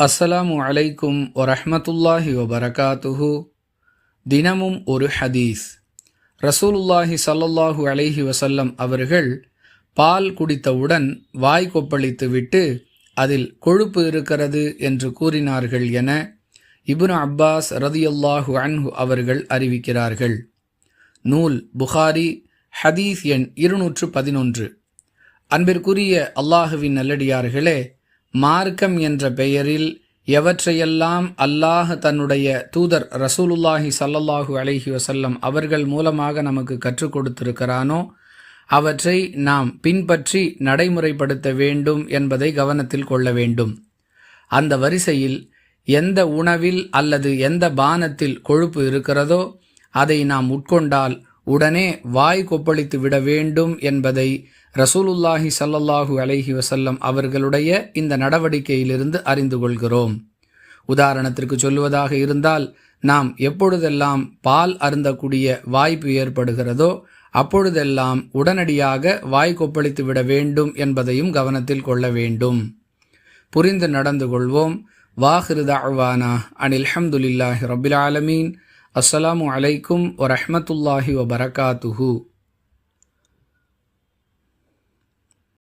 அஸ்ஸலாமு அலைக்கும் வரஹ்மத்துல்லாஹி வபரகாத்துஹு. தினமும் ஒரு ஹதீஸ். ரசூலுல்லாஹி ஸல்லல்லாஹு அலைஹி வஸல்லம் அவர்கள் பால் குடித்தவுடன் வாய் கொப்பளித்து விட்டு அதில் கொழுப்பு இருக்கிறது என்று கூறினார்கள் என இப்னு அப்பாஸ் ரதியல்லாஹு அன்ஹு அவர்கள் அறிவிக்கிறார்கள். நூல் புகாரி, ஹதீஸ் எண் 211. அன்பிற்குரிய அல்லாஹுவின் நல்லடியார்களே, மார்க்கம் என்ற பெயரில் எவற்றையெல்லாம் அல்லாஹ் தன்னுடைய தூதர் ரசூலுல்லாஹி ஸல்லல்லாஹு அலைஹி வஸல்லம் அவர்கள் மூலமாக நமக்கு கற்றுக் கொடுத்திருக்கிறானோ அவற்றை நாம் பின்பற்றி நடைமுறைப்படுத்த வேண்டும் என்பதை கவனத்தில் கொள்ள வேண்டும். அந்த வரிசையில் எந்த உணவில் அல்லது எந்த பானத்தில் கொழுப்பு இருக்கிறதோ அதை நாம் உட்கொண்டால் உடனே வாய் கொப்பளித்து விட வேண்டும் என்பதை ரசூலுல்லாஹி ஸல்லல்லாஹு அலைஹி வஸல்லம் அவர்களுடைய இந்த நடவடிக்கையிலிருந்து அறிந்து கொள்கிறோம். உதாரணத்திற்கு சொல்வதாக இருந்தால், நாம் எப்பொழுதெல்லாம் பால் அருந்தக்கூடிய வாய்ப்பு ஏற்படுகிறதோ அப்பொழுதெல்லாம் உடனடியாக வாய் கொப்பளித்து விட வேண்டும் என்பதையும் கவனத்தில் கொள்ள வேண்டும். புரிந்து நடந்து கொள்வோம். வாஹிரு தஅவானா அனில் ஹம்துலில்லாஹி ரப்பில் ஆலமீன். அஸ்ஸலாமு அலைக்கும் வரஹ்மத்துல்லாஹி வபரகாத்துஹு.